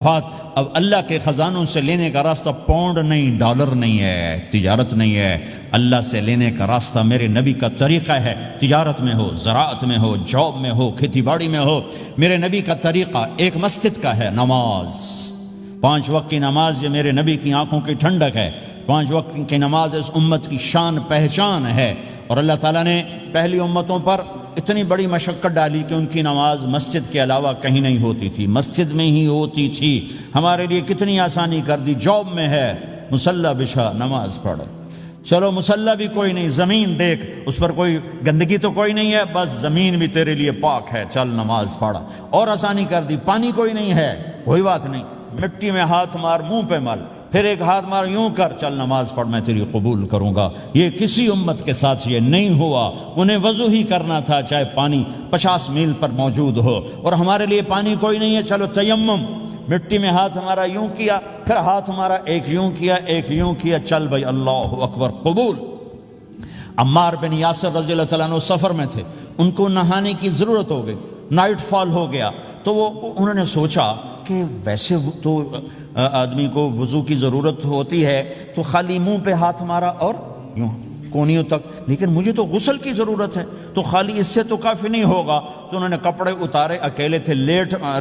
اب اللہ کے خزانوں سے لینے کا راستہ پاؤنڈ نہیں، ڈالر نہیں ہے، تجارت نہیں ہے۔ اللہ سے لینے کا راستہ میرے نبی کا طریقہ ہے۔ تجارت میں ہو، زراعت میں ہو، جاب میں ہو، کھیتی باڑی میں ہو، میرے نبی کا طریقہ ایک مسجد کا ہے، نماز۔ 5 وقت کی نماز یہ میرے نبی کی آنکھوں کی ٹھنڈک ہے۔ 5 وقت کی نماز اس امت کی شان پہچان ہے، اور اللہ تعالیٰ نے پہلی امتوں پر اتنی بڑی مشقت ڈالی کہ ان کی نماز مسجد کے علاوہ کہیں نہیں ہوتی تھی، مسجد میں ہی ہوتی تھی۔ ہمارے لیے کتنی آسانی کر دی، جاب میں ہے مصلی بچھا نماز پڑھ، چلو مصلی بھی کوئی نہیں، زمین دیکھ اس پر کوئی گندگی تو کوئی نہیں ہے، بس زمین بھی تیرے لیے پاک ہے، چل نماز پڑھ۔ اور آسانی کر دی، پانی کوئی نہیں ہے، کوئی بات نہیں، مٹی میں ہاتھ مار، منہ پہ مل، پھر ایک ہاتھ مار، یوں کر، چل نماز پڑھ، میں تیری قبول کروں گا۔ یہ کسی امت کے ساتھ یہ نہیں ہوا، انہیں وضو ہی کرنا تھا چاہے پانی 50 میل پر موجود ہو، اور ہمارے لیے پانی کوئی نہیں ہے، چلو تیمم، مٹی میں ہاتھ ہمارا یوں کیا، پھر ہاتھ ہمارا ایک یوں کیا، ایک یوں کیا، چل بھائی اللہ اکبر قبول۔ عمار بن یاسر رضی اللہ تعالیٰ عنہ سفر میں تھے، ان کو نہانے کی ضرورت ہو گئی، نائٹ فال ہو گیا، تو انہوں نے سوچا کہ ویسے تو آدمی کو وضو کی ضرورت ہوتی ہے تو خالی منہ پہ ہاتھ مارا اور یوں کونیوں تک، لیکن مجھے تو غسل کی ضرورت ہے، تو خالی اس سے تو کافی نہیں ہوگا، تو انہوں نے کپڑے اتارے، اکیلے تھے،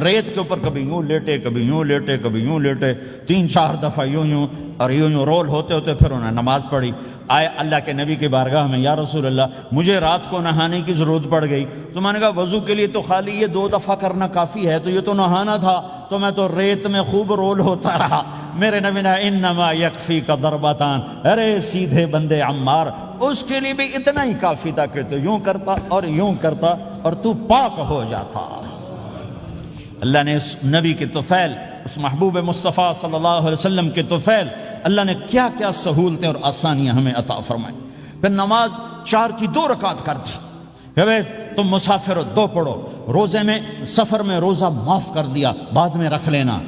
ریت کے اوپر کبھی یوں لیٹے، کبھی یوں لیٹے، کبھی یوں لیٹے، 3-4 دفعہ یوں یوں اور یوں یوں رول ہوتے ہوتے پھر انہوں نے نماز پڑھی۔ آئے اللہ کے نبی کی بارگاہ میں، یا رسول اللہ مجھے رات کو نہانے کی ضرورت پڑ گئی، تو میں نے کہا وضو کے لیے تو خالی یہ 2 دفعہ کرنا کافی ہے، تو یہ تو نہانا تھا، تو میں تو ریت میں خوب رول ہوتا رہا۔ میرے نبی نے انما یکفیک ضربتان، ارے سیدھے بندے عمار، اس کے لیے بھی اتنا ہی کافی تھا کہ تو یوں کرتا اور یوں کرتا اور تو پاک ہو جاتا۔ اللہ نے اس نبی کے طفیل، اس محبوب مصطفیٰ صلی اللہ علیہ وسلم کے طفیل، اللہ نے کیا کیا سہولتیں اور آسانیاں ہمیں عطا فرمائیں۔ پھر نماز 4 کی 2 رکعت کر دی، کہ بھئی تم مسافر ہو 2 پڑھو، روزے میں سفر میں روزہ معاف کر دیا، بعد میں رکھ لینا،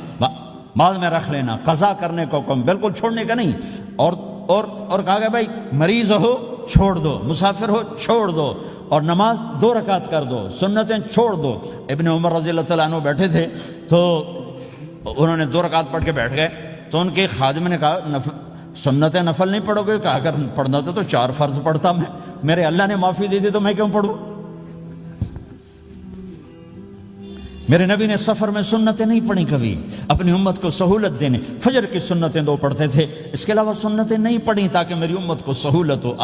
بعد میں رکھ لینا، قضا کرنے کو حکم، بالکل چھوڑنے کا نہیں، اور کہا گیا بھائی مریض ہو چھوڑ دو، مسافر ہو چھوڑ دو، اور نماز 2 رکعت کر دو، سنتیں چھوڑ دو۔ ابن عمر رضی اللہ تعالیٰ عنہ بیٹھے تھے، تو انہوں نے 2 رکعت پڑھ کے بیٹھ گئے، تو ان کے خادم نے کہا سنت نفل نہیں پڑھو گے؟ کہا اگر پڑھنا تو 4 فرض پڑھتا میں، میرے اللہ نے معافی دے دی تو میں کیوں پڑھوں؟ میرے نبی نے سفر میں سنتیں نہیں پڑھی کبھی، اپنی امت کو سہولت دینے، فجر کی سنتیں 2 پڑھتے تھے، اس کے علاوہ سنتیں نہیں پڑھی تاکہ میری امت کو سہولت ہو۔